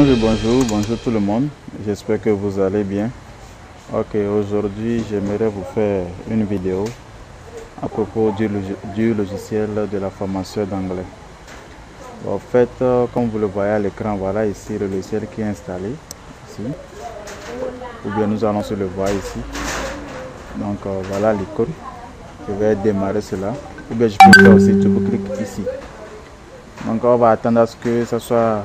Bonjour tout le monde. J'espère que vous allez bien. Ok, aujourd'hui j'aimerais vous faire une vidéo à propos du logiciel de la formation d'anglais. En fait, comme vous le voyez à l'écran, voilà ici le logiciel qui est installé ici. Ou bien nous allons se le voir ici. Donc voilà l'icône. Je vais démarrer cela. Ou bien je peux faire aussi double-clic ici. Donc on va attendre à ce que ça soit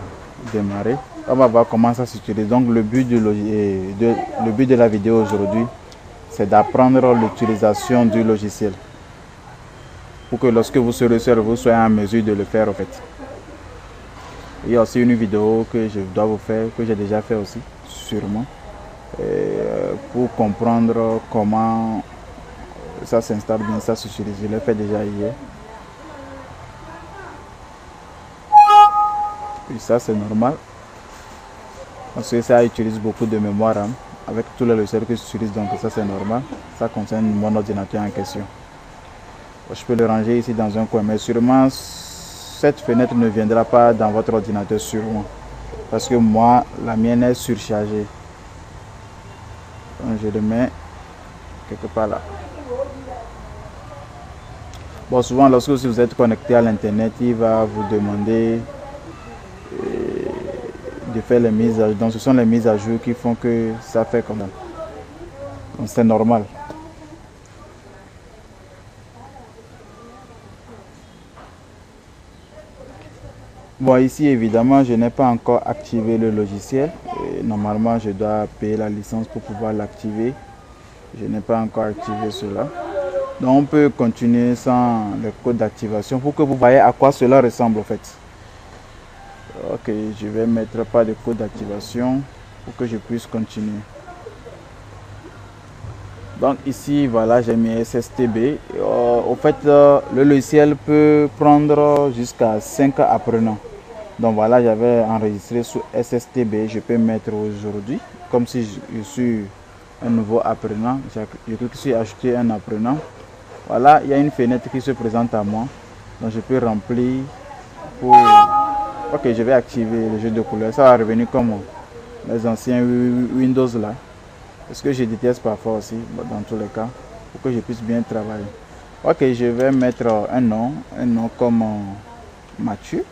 démarré. On va voir comment ça s'utilise. Donc le but de la vidéo aujourd'hui, c'est d'apprendre l'utilisation du logiciel. Pour que lorsque vous serez seul, vous soyez en mesure de le faire en fait. Il y a aussi une vidéo que je dois vous faire, que j'ai déjà fait aussi, sûrement. Pour comprendre comment ça s'installe bien, ça s'utilise. Je l'ai fait déjà hier. Et ça c'est normal. Parce que ça utilise beaucoup de mémoire hein, avec tous les logiciels que j'utilise, donc ça c'est normal. Ça concerne mon ordinateur en question. Je peux le ranger ici dans un coin, mais sûrement cette fenêtre ne viendra pas dans votre ordinateur sûrement. Parce que moi, la mienne est surchargée. Donc je le mets quelque part là. Bon, souvent lorsque vous êtes connecté à l'internet, il va vous demander de faire les mises à jour. Donc ce sont les mises à jour qui font que ça fait comme ça. Donc c'est normal. Bon, ici évidemment je n'ai pas encore activé le logiciel. Et normalement je dois payer la licence pour pouvoir l'activer. Je n'ai pas encore activé cela. Donc on peut continuer sans le code d'activation pour que vous voyez à quoi cela ressemble en fait. Ok, je vais mettre pas de code d'activation pour que je puisse continuer. Donc ici voilà, j'ai mis SSTB. Au fait le logiciel peut prendre jusqu'à 5 apprenants. Donc voilà, j'avais enregistré sous SSTB. Je peux mettre aujourd'hui comme si je suis un nouveau apprenant. Je clique sur ajouter un apprenant. Voilà, il y a une fenêtre qui se présente à moi. Donc je peux remplir pour... Ok, je vais activer le jeu de couleurs. Ça va revenir comme les anciens Windows là. Parce que je déteste parfois aussi, dans tous les cas, pour que je puisse bien travailler. Ok, je vais mettre un nom comme Mathieu.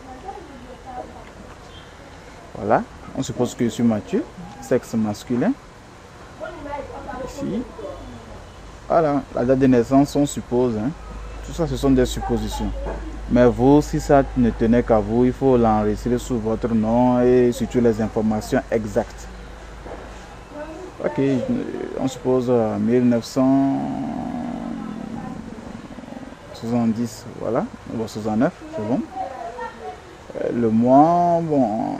Voilà, on suppose que je suis Mathieu, sexe masculin. Ici. Voilà, la date de naissance, on suppose. Hein. Tout ça, ce sont des suppositions. Mais vous, si ça ne tenait qu'à vous, il faut l'enregistrer sous votre nom et surtout les informations exactes. Ok, on suppose 1970, voilà, 69, c'est bon. Le mois, bon,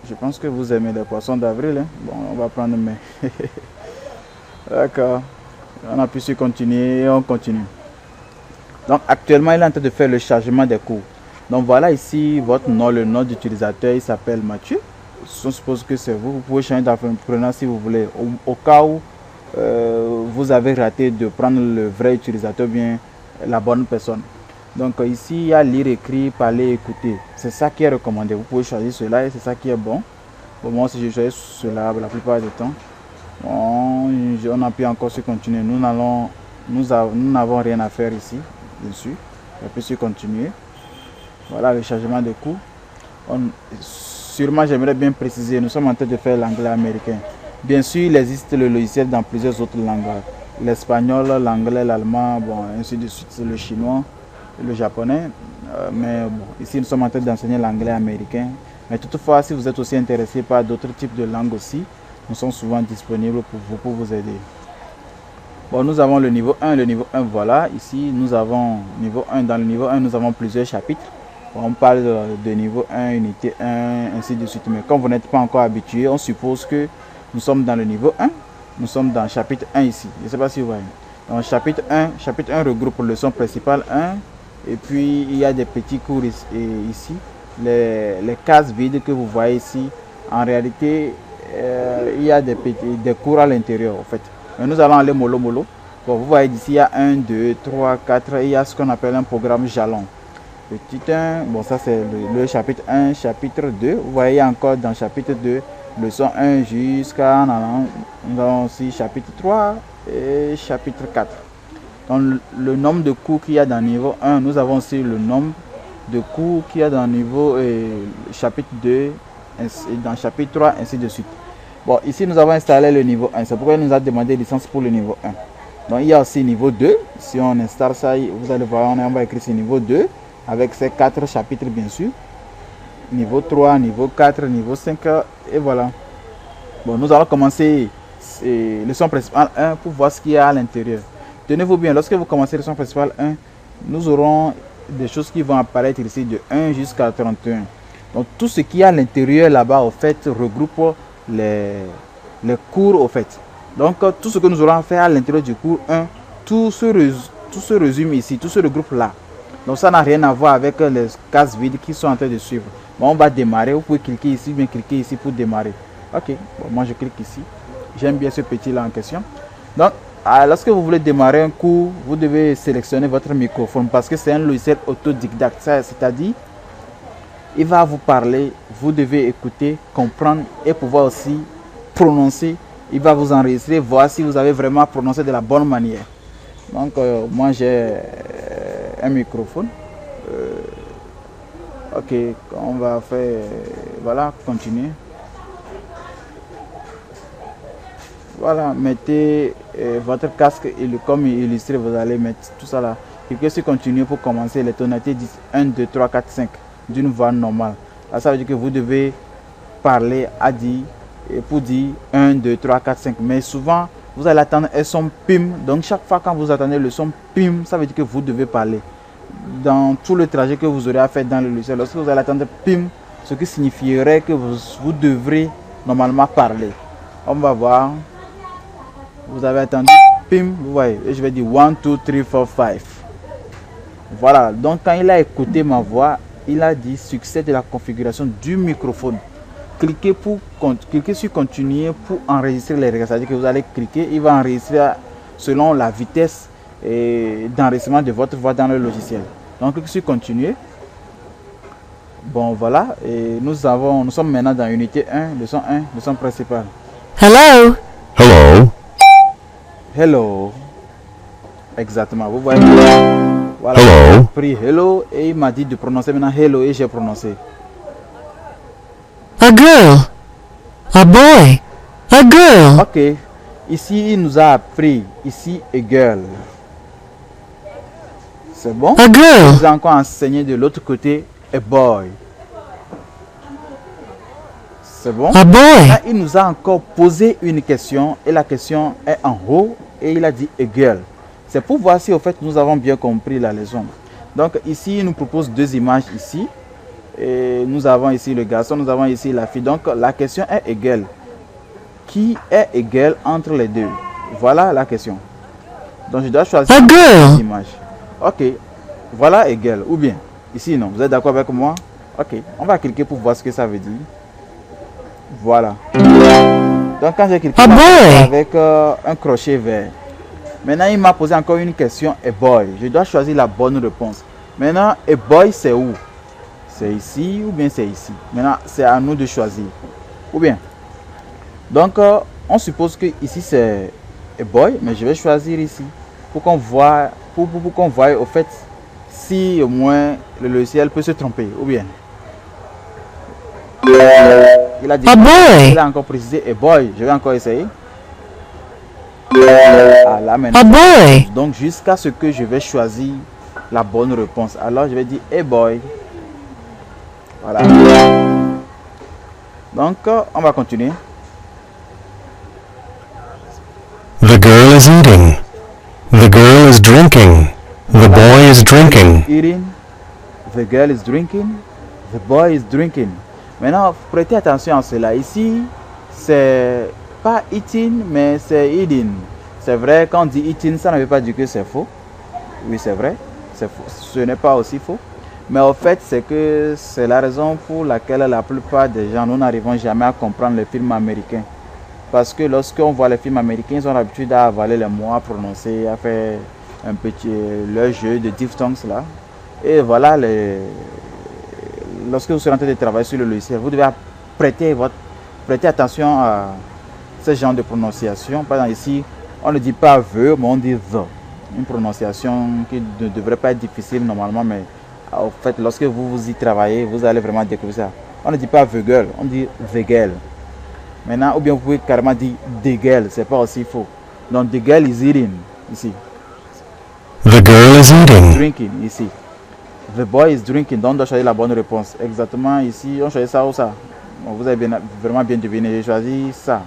je pense que vous aimez les poissons d'avril. Hein. Bon, on va prendre mai. D'accord, on appuie sur continuer et on continue. Donc actuellement, il est en train de faire le chargement des cours. Donc voilà ici votre nom, le nom d'utilisateur, il s'appelle Mathieu. On suppose que c'est vous. Vous pouvez changer d'apprenant si vous voulez. Au cas où vous avez raté de prendre le vrai utilisateur, bien la bonne personne. Donc ici, il y a lire, écrire, parler, écouter. C'est ça qui est recommandé. Vous pouvez choisir cela et c'est ça qui est bon. Pour moi, si je choisis cela la plupart du temps, bon, on appuie encore sur continuer. Nous n'avons rien à faire ici, dessus. J'appuie sur continuer. Voilà le chargement de cours. Sûrement, j'aimerais bien préciser, nous sommes en train de faire l'anglais américain. Bien sûr, il existe le logiciel dans plusieurs autres langues. L'espagnol, l'anglais, l'allemand, bon, ainsi de suite, le chinois, le japonais. Mais bon, ici, nous sommes en train d'enseigner l'anglais américain. Mais toutefois, si vous êtes aussi intéressé par d'autres types de langues aussi, nous sommes souvent disponibles pour vous aider. Bon, nous avons le niveau 1. Le niveau 1, voilà. Ici, nous avons niveau 1. Dans le niveau 1, nous avons plusieurs chapitres. On parle de niveau 1, unité 1, ainsi de suite. Mais comme vous n'êtes pas encore habitué, on suppose que nous sommes dans le niveau 1. Nous sommes dans le chapitre 1 ici. Je ne sais pas si vous voyez. Donc, chapitre 1 regroupe leçon principale 1. Et puis, il y a des petits cours ici. Les cases vides que vous voyez ici, en réalité, il y a des cours à l'intérieur, en fait. Mais nous allons aller mollo mollo. Bon, vous voyez ici, il y a 1, 2, 3, 4. Et il y a ce qu'on appelle un programme jalon. Petit 1, bon ça c'est le chapitre 1, chapitre 2. Vous voyez encore dans le chapitre 2, leçon 1 jusqu'à, nous avons aussi chapitre 3 et chapitre 4. Donc le nombre de cours qu'il y a dans le niveau 1, nous avons aussi le nombre de cours qu'il y a dans le niveau chapitre 2, et dans chapitre 3, ainsi de suite. Bon, ici nous avons installé le niveau 1, c'est pourquoi il nous a demandé licence pour le niveau 1. Donc il y a aussi niveau 2, si on installe ça, vous allez voir, on va écrire ce niveau 2, avec ces 4 chapitres bien sûr. Niveau 3, niveau 4, niveau 5, et voilà. Bon, nous allons commencer leçon principale 1 pour voir ce qu'il y a à l'intérieur. Tenez-vous bien, lorsque vous commencez leçon principale 1, nous aurons des choses qui vont apparaître ici de 1 jusqu'à 31. Donc tout ce qui est à l'intérieur là-bas, au fait, regroupe les cours au fait. Donc tout ce que nous aurons à faire à l'intérieur du cours 1, tout se résume ici, tout se regroupe là. Donc ça n'a rien à voir avec les cases vides qui sont en train de suivre. Bon, on va démarrer, vous pouvez cliquer ici, bien cliquer ici pour démarrer. Ok, bon, moi je clique ici. J'aime bien ce petit là en question. Donc lorsque vous voulez démarrer un cours, vous devez sélectionner votre microphone parce que c'est un logiciel autodidacte. C'est-à-dire, il va vous parler, vous devez écouter, comprendre et pouvoir aussi prononcer. Il va vous enregistrer, voir si vous avez vraiment prononcé de la bonne manière. Donc moi j'ai un microphone. Ok, on va faire, voilà, continuer. Voilà, mettez votre casque et comme illustré, vous allez mettre tout ça là. Cliquez sur continuer pour commencer. Les tonalités disent 1, 2, 3, 4, 5 d'une voix normale. Là, ça veut dire que vous devez parler à dire pour dire 1, 2, 3, 4, 5. Mais souvent, vous allez attendre un son PIM. Donc, chaque fois quand vous attendez le son PIM, ça veut dire que vous devez parler. Dans tout le trajet que vous aurez à faire dans le logiciel, lorsque vous allez attendre PIM, ce qui signifierait que vous devrez normalement parler. On va voir. Vous avez attendu PIM, vous voyez, et je vais dire 1, 2, 3, 4, 5. Voilà, donc quand il a écouté ma voix, il a dit succès de la configuration du microphone. Cliquez sur continuer pour enregistrer les règles. C'est-à-dire que vous allez cliquer, il va enregistrer selon la vitesse d'enregistrement de votre voix dans le logiciel. Donc cliquez sur continuer. Bon voilà, et nous sommes maintenant dans unité 1, leçon 1, leçon principale. Hello. Hello. Hello. Exactement, vous voyez. Voilà, Hello. j'ai pris hello et il m'a dit de prononcer maintenant hello et j'ai prononcé. A girl. A boy. A girl. Ok, ici il nous a appris, ici a girl. C'est bon? A Il girl. nous a encore enseigné de l'autre côté a boy. C'est bon? A boy. Là, il nous a encore posé une question et la question est en haut et il a dit a girl. C'est pour voir si au fait nous avons bien compris la leçon. Donc ici il nous propose deux images ici. Et nous avons ici le garçon, nous avons ici la fille. Donc la question est égale. Qui est égal entre les deux? Voilà la question. Donc je dois choisir A girl. une image. Ok, voilà égal. Ou bien, ici non. Vous êtes d'accord avec moi? Ok, on va cliquer pour voir ce que ça veut dire. Voilà. Donc quand j'ai cliqué A boy. avec un crochet vert. Maintenant il m'a posé encore une question. A boy. Je dois choisir la bonne réponse. Maintenant, a boy c'est où? C'est ici ou bien c'est ici? Maintenant c'est à nous de choisir. Ou bien. Donc on suppose que ici c'est a boy, mais je vais choisir ici. Pour qu'on voit, pour qu'on voie au fait si au moins le logiciel peut se tromper. Ou bien. Il a dit, A boy. il a encore précisé a boy. Je vais encore essayer. Ah, là maintenant. A boy. Donc jusqu'à ce que je vais choisir la bonne réponse. Alors je vais dire a boy. Voilà. Donc on va continuer. The girl is eating. The girl is drinking. The boy is drinking. Eating. The girl is drinking. The boy is drinking. Maintenant, prêtez attention à cela. Ici, c'est pas eating, mais c'est eating. C'est vrai, quand on dit eating, ça ne veut pas dire que c'est faux. Oui, c'est vrai. C'est faux. Ce n'est pas aussi faux. Mais au fait, c'est que c'est la raison pour laquelle la plupart des gens, nous n'arrivons jamais à comprendre les films américains. Parce que lorsqu'on voit les films américains, ils ont l'habitude à avaler les mots, à prononcer, à faire un petit leur jeu de diphtongues là. Et voilà, lorsque vous serez en train de travailler sur le logiciel, vous devez prêter votre prêtez attention à ce genre de prononciation. Par exemple ici, on ne dit pas veut, mais on dit the. Une prononciation qui ne devrait pas être difficile normalement, mais en fait, lorsque vous y travaillez, vous allez vraiment découvrir ça. On ne dit pas the girl, on dit the girl. Maintenant, ou bien vous pouvez carrément dire the girl, c'est pas aussi faux. Donc the girl is eating, ici. The girl is eating. Drinking, ici. The boy is drinking, donc on doit choisir la bonne réponse. Exactement ici, on choisit ça ou ça. Bon, vous avez vraiment bien deviné, j'ai choisi ça.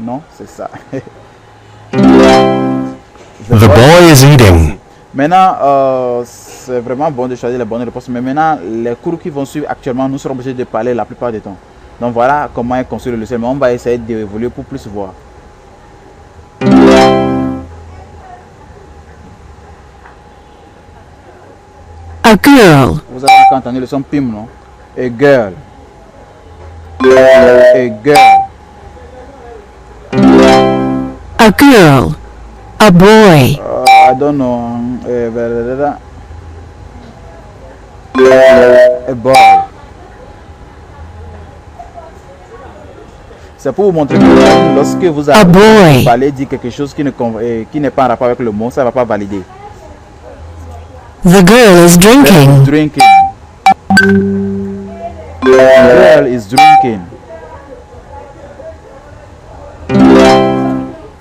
Non, c'est ça. The boy is eating. Maintenant, c'est vraiment bon de choisir la bonne réponse. Mais maintenant, les cours qui vont suivre actuellement, nous serons obligés de parler la plupart du temps. Donc voilà comment est construit le logiciel. Mais on va essayer d'évoluer pour plus voir. A girl. Vous avez encore entendu le son PIM, non? A girl. A girl. A girl. A boy. I don't know. A boy. C'est pour vous montrer que lorsque vous allez dire quelque chose qui n'est pas en rapport avec le mot, ça ne va pas valider. The girl is drinking. Drinking. The girl is drinking.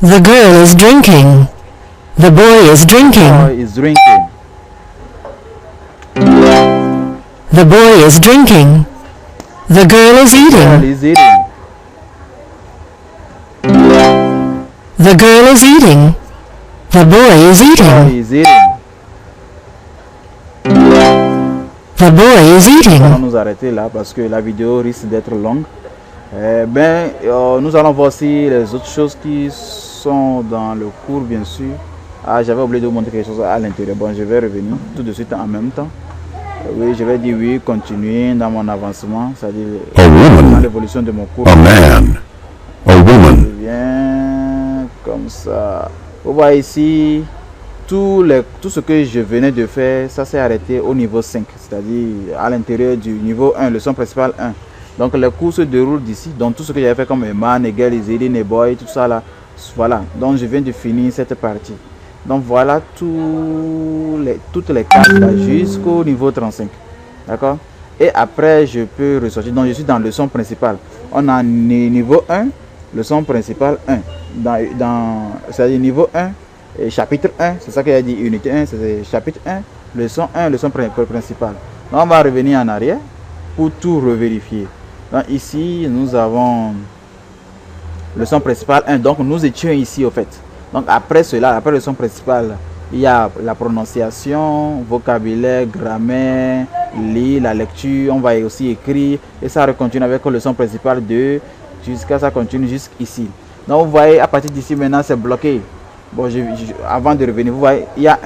The girl is drinking. The boy is The drinking. boy is drinking. The boy is drinking. The girl is The girl eating. is eating. The girl is eating. The boy is The boy eating. is eating. The boy is On va eating. nous arrêter là parce que la vidéo risque d'être longue. Nous allons voir aussi les autres choses qui sont dans le cours, bien sûr. Ah, j'avais oublié de vous montrer quelque chose à l'intérieur. Bon, je vais revenir tout de suite en même temps. Oui, je vais dire oui, continuer dans mon avancement, c'est-à-dire A dans woman. l'évolution de mon cours. A man. A Je woman. viens comme ça. Vous voyez ici, tout ce que je venais de faire, ça s'est arrêté au niveau 5, c'est-à-dire à l'intérieur du niveau 1, leçon principale 1. Donc les cours se déroulent d'ici, donc tout ce que j'avais fait comme a man, a girl, is eating, a boy, tout ça là, voilà. Donc je viens de finir cette partie. Donc voilà toutes les classes là jusqu'au niveau 35. D'accord? Et après je peux ressortir. Donc je suis dans leçon principale. On a niveau 1, leçon principale 1. C'est-à-dire niveau 1 et chapitre 1, c'est ça qu'il a dit, unité 1, c'est chapitre 1, leçon 1, leçon principale. Donc on va revenir en arrière pour tout revérifier. Donc ici nous avons leçon principale 1, donc nous étions ici au fait. Donc après cela, après leçon principale, il y a la prononciation, vocabulaire, grammaire, lire, la lecture, on va aussi écrire et ça continue avec la leçon principale 2 jusqu'à ça continue jusqu'ici. Donc vous voyez à partir d'ici maintenant c'est bloqué. Bon, avant de revenir, vous voyez, il y a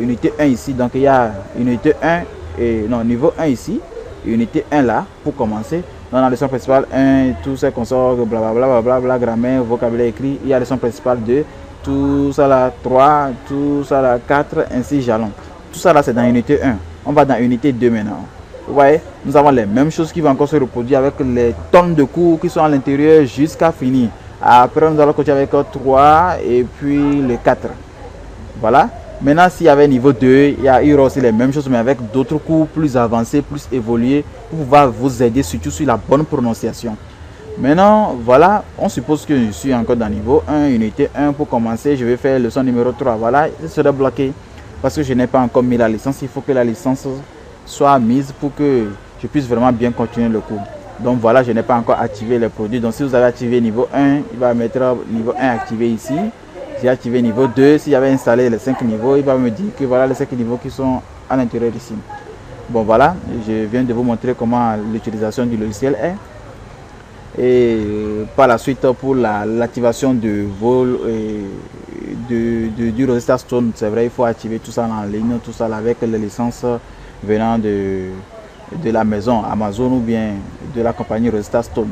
unité 1 ici, donc il y a unité 1 et non, niveau 1 ici, unité 1 là pour commencer. Dans la leçon principale 1, tout ça qu'on sort, blablabla, grammaire, vocabulaire écrit, il y a la leçon principale 2, tout ça là 3, tout ça là 4, ainsi jalon. Tout ça là c'est dans unité 1. On va dans unité 2 maintenant. Vous voyez, nous avons les mêmes choses qui vont encore se reproduire avec les tonnes de cours qui sont à l'intérieur jusqu'à finir. Après, nous allons continuer avec 3 et puis le 4. Voilà. Maintenant, s'il y avait niveau 2, il y aura aussi les mêmes choses, mais avec d'autres cours plus avancés, plus évolués, pour pouvoir vous aider surtout sur la bonne prononciation. Maintenant, voilà, on suppose que je suis encore dans niveau 1, unité 1. Pour commencer, je vais faire leçon numéro 3. Voilà, je serai bloqué parce que je n'ai pas encore mis la licence. Il faut que la licence soit mise pour que je puisse vraiment bien continuer le cours. Donc voilà, je n'ai pas encore activé les produits. Donc si vous avez activé niveau 1, il va mettre niveau 1 activé ici. J'ai activé niveau 2. S'il avait installé les 5 niveaux, il va me dire que voilà les 5 niveaux qui sont à l'intérieur ici. Bon voilà, je viens de vous montrer comment l'utilisation du logiciel est. Et par la suite, pour l'activation du Rosetta Stone, c'est vrai, il faut activer tout ça en ligne, tout ça avec les licences venant de la maison Amazon ou bien de la compagnie Rosetta Stone.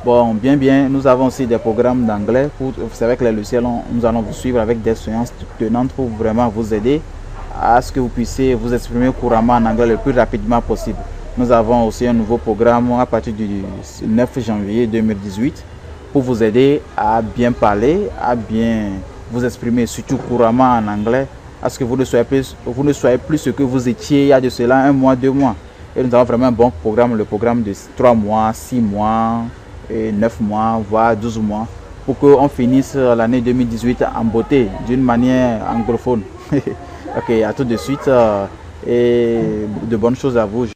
Bon, bien, nous avons aussi des programmes d'anglais. C'est avec les logiciels, nous allons vous suivre avec des séances tenantes pour vraiment vous aider à ce que vous puissiez vous exprimer couramment en anglais le plus rapidement possible. Nous avons aussi un nouveau programme à partir du 9 janvier 2018 pour vous aider à bien parler, à bien vous exprimer, surtout couramment en anglais, à ce que vous ne soyez plus ce que vous étiez il y a de cela 1 mois, 2 mois. Et nous avons vraiment un bon programme, le programme de 3 mois, 6 mois, et 9 mois, voire 12 mois, pour qu'on finisse l'année 2018 en beauté, d'une manière anglophone. Ok, à tout de suite et de bonnes choses à vous.